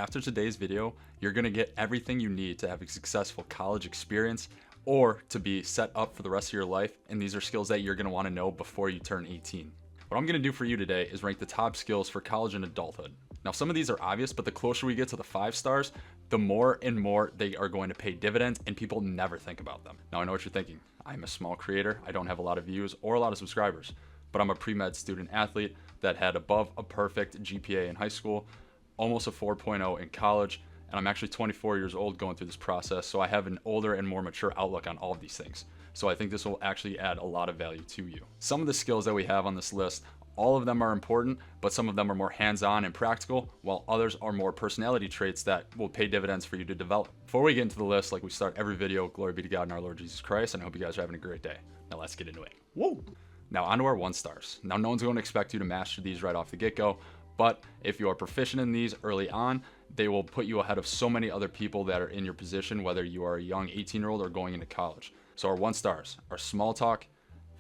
After today's video, you're gonna get everything you need to have a successful college experience or to be set up for the rest of your life, and these are skills that you're gonna wanna know before you turn 18. What I'm gonna do for you today is rank the top skills for college and adulthood. Now, some of these are obvious, but the closer we get to the 5 stars, the more and more they are going to pay dividends, and people never think about them. Now, I know what you're thinking. I'm a small creator. I don't have a lot of views or a lot of subscribers, but I'm a pre-med student athlete that had above a perfect GPA in high school, almost a 4.0 in college, and I'm actually 24 years old going through this process, so I have an older and more mature outlook on all of these things. So I think this will actually add a lot of value to you. Some of the skills that we have on this list, all of them are important, but some of them are more hands-on and practical, while others are more personality traits that will pay dividends for you to develop. Before we get into the list, like we start every video, glory be to God and our Lord Jesus Christ, and I hope you guys are having a great day. Now let's get into it. Whoa! Now onto our 1 stars. Now no one's going to expect you to master these right off the get-go, but if you are proficient in these early on, they will put you ahead of so many other people that are in your position, whether you are a young 18-year-old or going into college. So our 1 stars are small talk,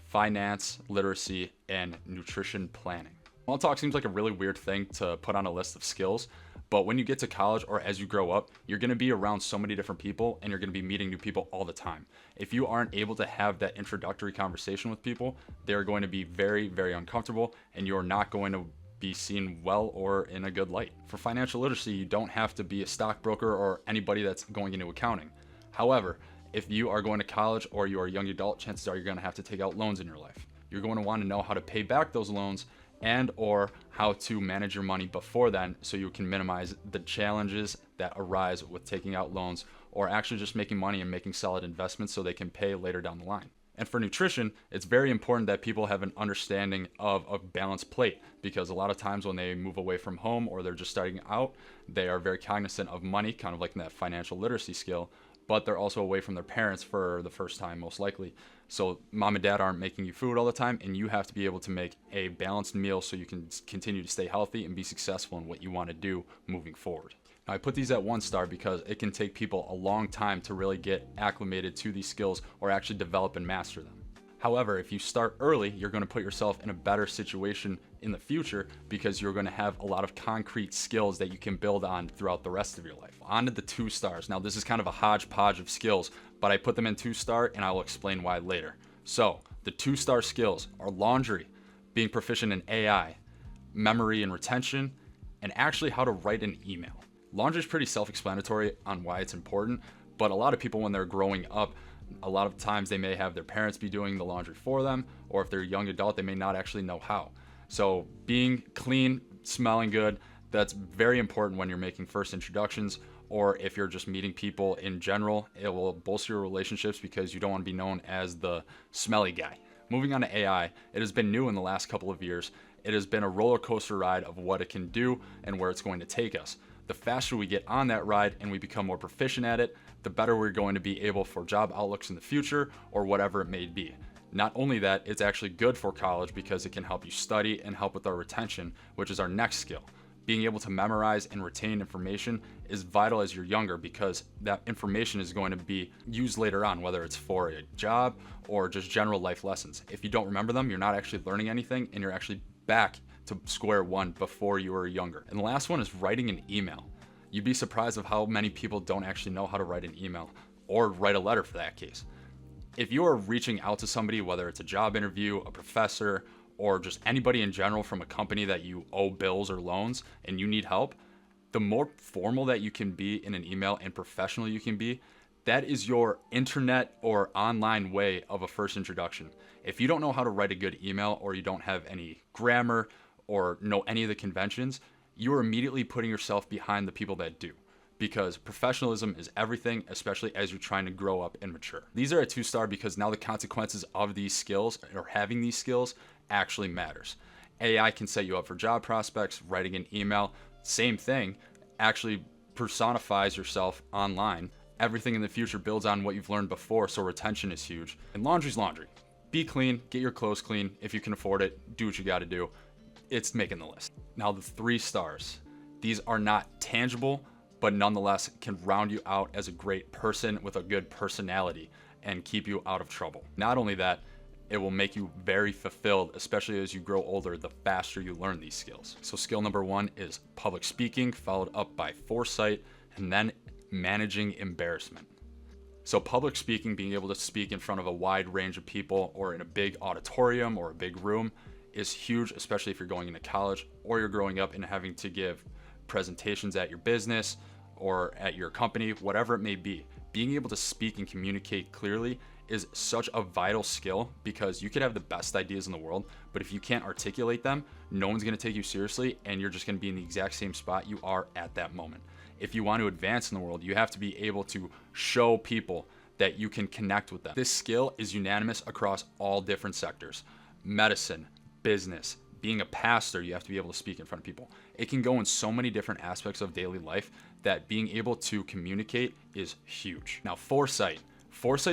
finance, literacy, and nutrition planning. Small talk seems like a really weird thing to put on a list of skills, but when you get to college or as you grow up, you're gonna be around so many different people and you're gonna be meeting new people all the time. If you aren't able to have that introductory conversation with people, they're going to be very, very uncomfortable and you're not going to be seen well or in a good light. For financial literacy, you don't have to be a stockbroker or anybody that's going into accounting. However, if you are going to college or you are a young adult, chances are you're going to have to take out loans in your life. You're going to want to know how to pay back those loans and or how to manage your money before then so you can minimize the challenges that arise with taking out loans or actually just making money and making solid investments so they can pay later down the line. And for nutrition, it's very important that people have an understanding of a balanced plate, because a lot of times when they move away from home or they're just starting out, they are very cognizant of money, kind of like that financial literacy skill, but they're also away from their parents for the first time, most likely. So mom and dad aren't making you food all the time, and you have to be able to make a balanced meal so you can continue to stay healthy and be successful in what you want to do moving forward. Now, I put these at 1 star because it can take people a long time to really get acclimated to these skills or actually develop and master them. However, if you start early, you're going to put yourself in a better situation in the future because you're going to have a lot of concrete skills that you can build on throughout the rest of your life. On to the 2 stars. Now, this is kind of a hodgepodge of skills, but I put them in 2 star and I will explain why later. So the 2 star skills are laundry, being proficient in AI, memory and retention, and actually how to write an email. Laundry is pretty self-explanatory on why it's important, but a lot of people when they're growing up, a lot of times they may have their parents be doing the laundry for them, or if they're a young adult, they may not actually know how. So being clean, smelling good, that's very important when you're making first introductions, or if you're just meeting people in general. It will bolster your relationships because you don't want to be known as the smelly guy. Moving on to AI, it has been new in the last couple of years. It has been a roller coaster ride of what it can do and where it's going to take us. The faster we get on that ride and we become more proficient at it, the better we're going to be able for job outlooks in the future or whatever it may be. Not only that, it's actually good for college because it can help you study and help with our retention, which is our next skill. Being able to memorize and retain information is vital as you're younger because that information is going to be used later on, whether it's for a job or just general life lessons. If you don't remember them, you're not actually learning anything and you're actually back to square one before you were younger. And the last one is writing an email. You'd be surprised of how many people don't actually know how to write an email or write a letter for that case. If you are reaching out to somebody, whether it's a job interview, a professor, or just anybody in general from a company that you owe bills or loans and you need help, the more formal that you can be in an email and professional you can be, that is your internet or online way of a first introduction. If you don't know how to write a good email or you don't have any grammar or know any of the conventions, you are immediately putting yourself behind the people that do, because professionalism is everything, especially as you're trying to grow up and mature. These are a 2 star because now the consequences of these skills or having these skills actually matters. AI can set you up for job prospects, writing an email, same thing, actually personifies yourself online. Everything in the future builds on what you've learned before, so retention is huge. And laundry's laundry. Be clean, get your clothes clean. If you can afford it, do what you gotta do. It's making the list. Now the 3 stars. These are not tangible, but nonetheless can round you out as a great person with a good personality and keep you out of trouble. Not only that, it will make you very fulfilled, especially as you grow older, the faster you learn these skills. So skill number 1 is public speaking, followed up by foresight, and then managing embarrassment. So public speaking, being able to speak in front of a wide range of people or in a big auditorium or a big room, is huge, especially if you're going into college or you're growing up and having to give presentations at your business or at your company, whatever it may be. Being able to speak and communicate clearly is such a vital skill, because you could have the best ideas in the world, but if you can't articulate them, no one's going to take you seriously, and you're just going to be in the exact same spot you are at that moment. If you want to advance in the world, you have to be able to show people that you can connect with them. This skill is unanimous across all different sectors: medicine, business, being a pastor. You have to be able to speak in front of people. It can go in so many different aspects of daily life that being able to communicate is huge. Now, foresight's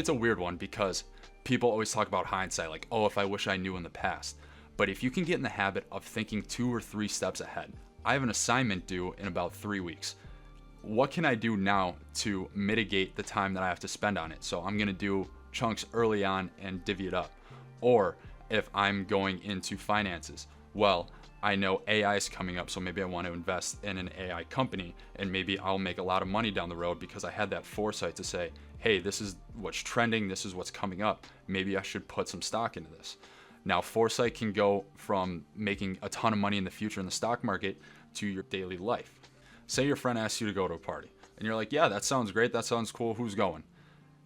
a weird one, because people always talk about hindsight, like, oh, if I wish I knew in the past. But if you can get in the habit of thinking 2 or 3 steps ahead, I have an assignment due in about 3 weeks. What can I do now to mitigate the time that I have to spend on it? So I'm going to do chunks early on and divvy it up. Or if I'm going into finances, well, I know AI is coming up, so maybe I want to invest in an AI company, and maybe I'll make a lot of money down the road because I had that foresight to say, hey, this is what's trending, this is what's coming up. Maybe I should put some stock into this. Now, foresight can go from making a ton of money in the future in the stock market to your daily life. Say your friend asks you to go to a party, and you're like, yeah, that sounds great, that sounds cool, who's going?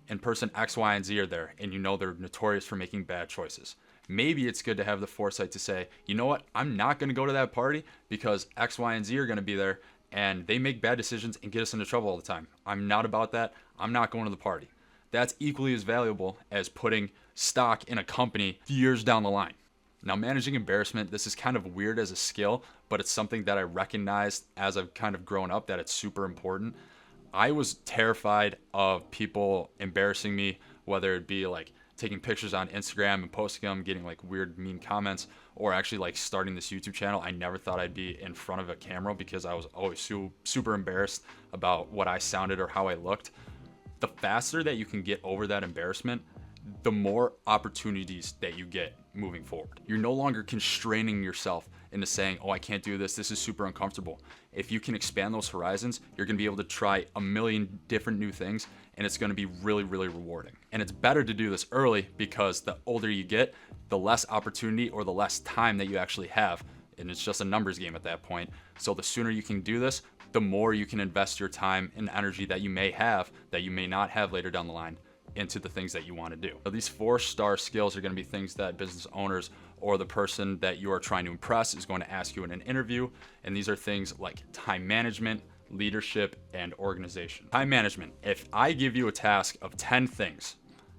And person X, Y, and Z are there, and you know they're notorious for making bad choices. Maybe it's good to have the foresight to say, you know what, I'm not going to go to that party because X, Y, and Z are going to be there, and they make bad decisions and get us into trouble all the time. I'm not about that. I'm not going to the party. That's equally as valuable as putting stock in a company years down the line. Now, managing embarrassment, this is kind of weird as a skill, but it's something that I recognized as I've kind of grown up that it's super important. I was terrified of people embarrassing me, whether it be like taking pictures on Instagram and posting them, getting like weird mean comments, or actually like starting this YouTube channel. I never thought I'd be in front of a camera because I was always super embarrassed about what I sounded or how I looked. The faster that you can get over that embarrassment, the more opportunities that you get moving forward. You're no longer constraining yourself into saying, oh, I can't do this, this is super uncomfortable. If you can expand those horizons, you're gonna be able to try a million different new things, and it's gonna be really, really rewarding. And it's better to do this early, because the older you get, the less opportunity or the less time that you actually have. And it's just a numbers game at that point. So the sooner you can do this, the more you can invest your time and energy that you may have, that you may not have later down the line, into the things that you want to do. So these 4-star skills are going to be things that business owners or the person that you are trying to impress is going to ask you in an interview. And these are things like time management, leadership, and organization. Time management. If I give you a task of 10 things,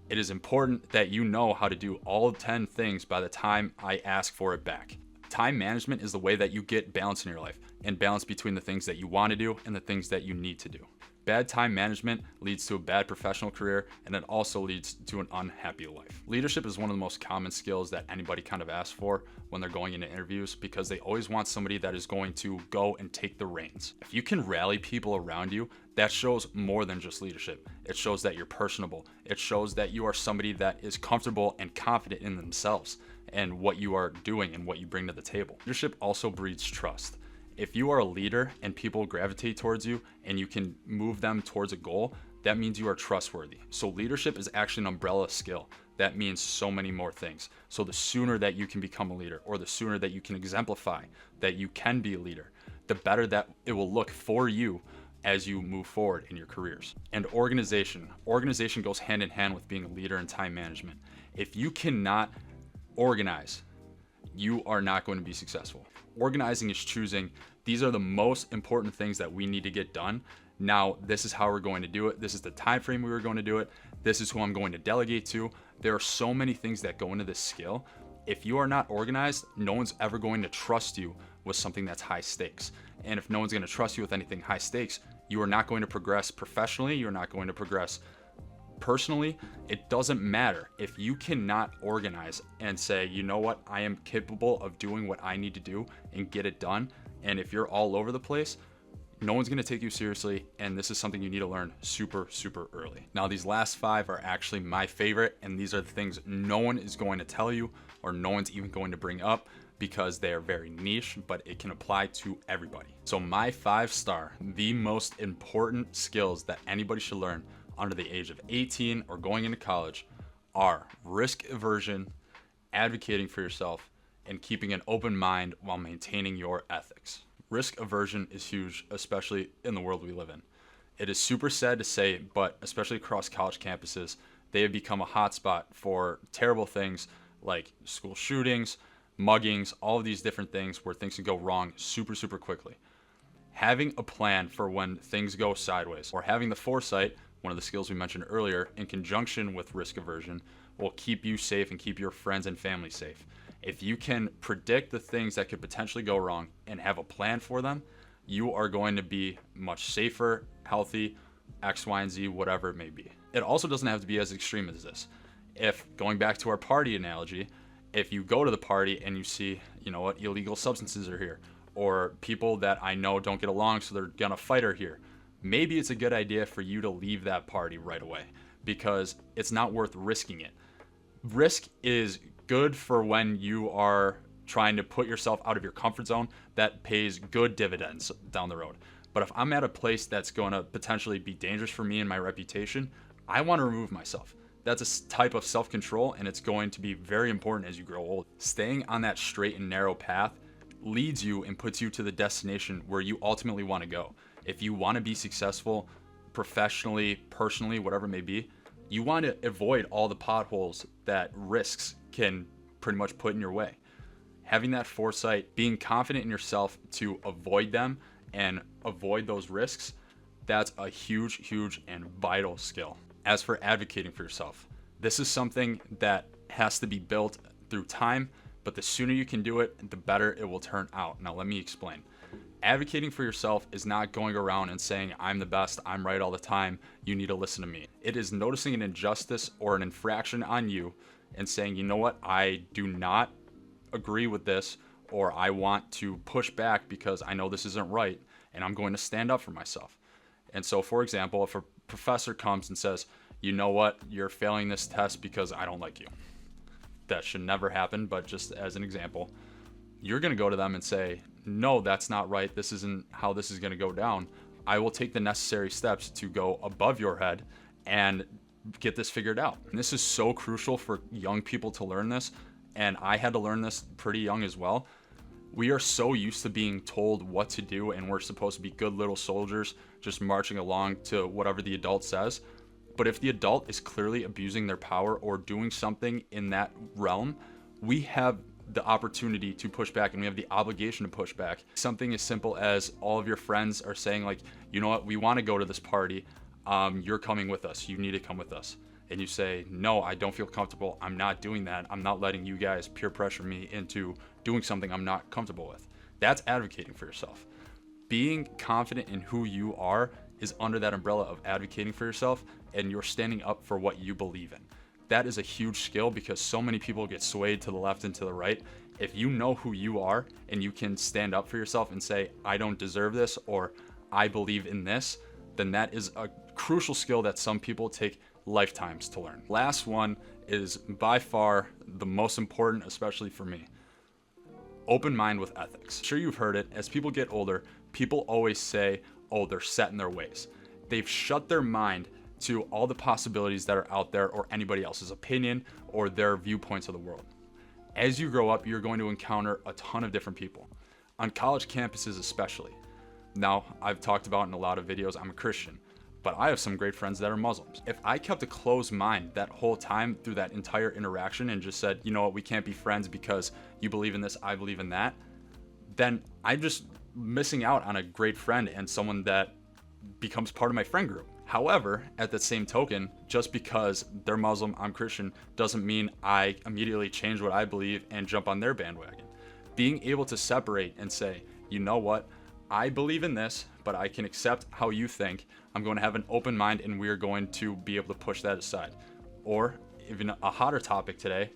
it is important that you know how to do all 10 things by the time I ask for it back. Time management is the way that you get balance in your life, and balance between the things that you want to do and the things that you need to do. Bad time management leads to a bad professional career, and it also leads to an unhappy life. Leadership is one of the most common skills that anybody kind of asks for when they're going into interviews, because they always want somebody that is going to go and take the reins. If you can rally people around you, that shows more than just leadership. It shows that you're personable. It shows that you are somebody that is comfortable and confident in themselves and what you are doing and what you bring to the table. Leadership also breeds trust. If you are a leader and people gravitate towards you and you can move them towards a goal, that means you are trustworthy. So leadership is actually an umbrella skill that means so many more things. So the sooner that you can become a leader, or the sooner that you can exemplify that you can be a leader, the better that it will look for you as you move forward in your careers. And organization. Organization goes hand in hand with being a leader in time management. If you cannot organize, you are not going to be successful. Organizing is choosing, these are the most important things that we need to get done. Now, this is how we're going to do it. This is the time frame we were going to do it. This is who I'm going to delegate to. There are so many things that go into this skill. If you are not organized, no one's ever going to trust you with something that's high stakes. And if no one's going to trust you with anything high stakes, you are not going to progress professionally. You're not going to progress personally. It doesn't matter. If you cannot organize and say, you know what, I am capable of doing what I need to do and get it done, and if you're all over the place, No one's gonna take you seriously, and this is something you need to learn super, super early. Now, these last 5 are actually my favorite, and these are the things no one is going to tell you or no one's even going to bring up because they are very niche, but it can apply to everybody. So my 5-star, the most important skills that anybody should learn under the age of 18 or going into college are risk aversion, advocating for yourself, and keeping an open mind while maintaining your ethics. Risk aversion is huge, especially in the world we live in. It is super sad to say, but especially across college campuses, they have become a hotspot for terrible things like school shootings, muggings, all of these different things where things can go wrong super, super quickly. Having a plan for when things go sideways, or having the foresight, one of the skills we mentioned earlier, in conjunction with risk aversion, will keep you safe and keep your friends and family safe. If you can predict the things that could potentially go wrong and have a plan for them, you are going to be much safer, healthy, X, Y, and Z, whatever it may be. It also doesn't have to be as extreme as this. If, going back to our party analogy, if you go to the party and you see, illegal substances are here, or people that I know don't get along, so they're gonna fight are here, maybe it's a good idea for you to leave that party right away because it's not worth risking it. Risk is good for when you are trying to put yourself out of your comfort zone. That pays good dividends down the road. But if I'm at a place that's going to potentially be dangerous for me and my reputation, I want to remove myself. That's a type of self-control, and it's going to be very important as you grow old. Staying on that straight and narrow path leads you and puts you to the destination where you ultimately want to go. If you want to be successful professionally, personally, whatever it may be, you want to avoid all the potholes that risks can pretty much put in your way. Having that foresight, being confident in yourself to avoid them and avoid those risks, that's a huge, huge and vital skill. As for advocating for yourself, this is something that has to be built through time, but the sooner you can do it, the better it will turn out. Now, let me explain. Advocating for yourself is not going around and saying, I'm the best, I'm right all the time, you need to listen to me. It is noticing an injustice or an infraction on you and saying, you know what, I do not agree with this, or I want to push back because I know this isn't right, and I'm going to stand up for myself. And so, for example, if a professor comes and says, you know what, you're failing this test because I don't like you. That should never happen, but just as an example, you're going to go to them and say, no, that's not right. This isn't how this is going to go down. I will take the necessary steps to go above your head and get this figured out. And this is so crucial for young people to learn this. And I had to learn this pretty young as well. We are so used to being told what to do, and we're supposed to be good little soldiers just marching along to whatever the adult says. But if the adult is clearly abusing their power or doing something in that realm, we have the opportunity to push back, and we have the obligation to push back. Something as simple as all of your friends are saying, like, you know what, we want to go to this party. You're coming with us. You need to come with us. And you say, no, I don't feel comfortable. I'm not doing that. I'm not letting you guys peer pressure me into doing something I'm not comfortable with. That's advocating for yourself. Being confident in who you are is under that umbrella of advocating for yourself, and you're standing up for what you believe in. That is a huge skill because so many people get swayed to the left and to the right. If you know who you are and you can stand up for yourself and say, I don't deserve this, or I believe in this, then that is a crucial skill that some people take lifetimes to learn. Last one is by far the most important, especially for me. Open mind with ethics. I'm sure you've heard it. As people get older, people always say, oh, they're set in their ways. They've shut their mind to all the possibilities that are out there, or anybody else's opinion or their viewpoints of the world. As you grow up, you're going to encounter a ton of different people, on college campuses especially. Now, I've talked about in a lot of videos, I'm a Christian, but I have some great friends that are Muslims. If I kept a closed mind that whole time through that entire interaction and just said, you know what, we can't be friends because you believe in this, I believe in that, then I'm just missing out on a great friend and someone that becomes part of my friend group. However, at the same token, just because they're Muslim, I'm Christian, doesn't mean I immediately change what I believe and jump on their bandwagon. Being able to separate and say, you know what, I believe in this, but I can accept how you think. I'm going to have an open mind, and we're going to be able to push that aside. Or even a hotter topic today,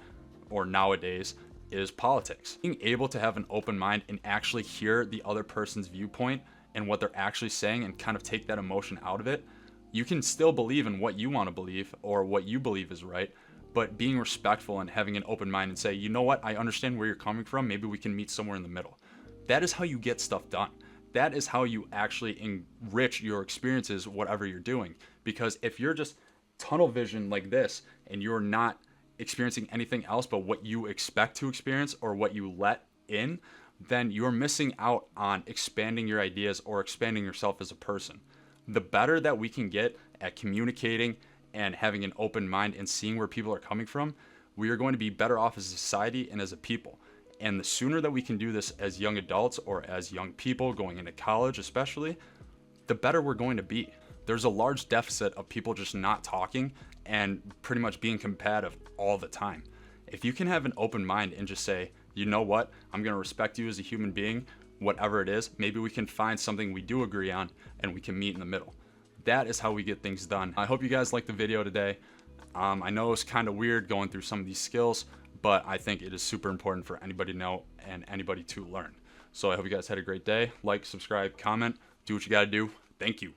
or nowadays, is politics. Being able to have an open mind and actually hear the other person's viewpoint and what they're actually saying and kind of take that emotion out of it, you can still believe in what you want to believe or what you believe is right, but being respectful and having an open mind and say, you know what, I understand where you're coming from. Maybe we can meet somewhere in the middle. That is how you get stuff done. That is how you actually enrich your experiences, whatever you're doing. Because if you're just tunnel vision like this and you're not experiencing anything else but what you expect to experience or what you let in, then you're missing out on expanding your ideas or expanding yourself as a person. The better that we can get at communicating and having an open mind and seeing where people are coming from, we are going to be better off as a society and as a people. And the sooner that we can do this as young adults or as young people going into college especially, the better we're going to be. There's a large deficit of people just not talking and pretty much being combative all the time. If you can have an open mind and just say, you know what, I'm going to respect you as a human being, whatever it is, maybe we can find something we do agree on and we can meet in the middle. That is how we get things done. I hope you guys liked the video today. I know it's kind of weird going through some of these skills, but I think it is super important for anybody to know and anybody to learn. So I hope you guys had a great day. Like, subscribe, comment, do what you got to do. Thank you.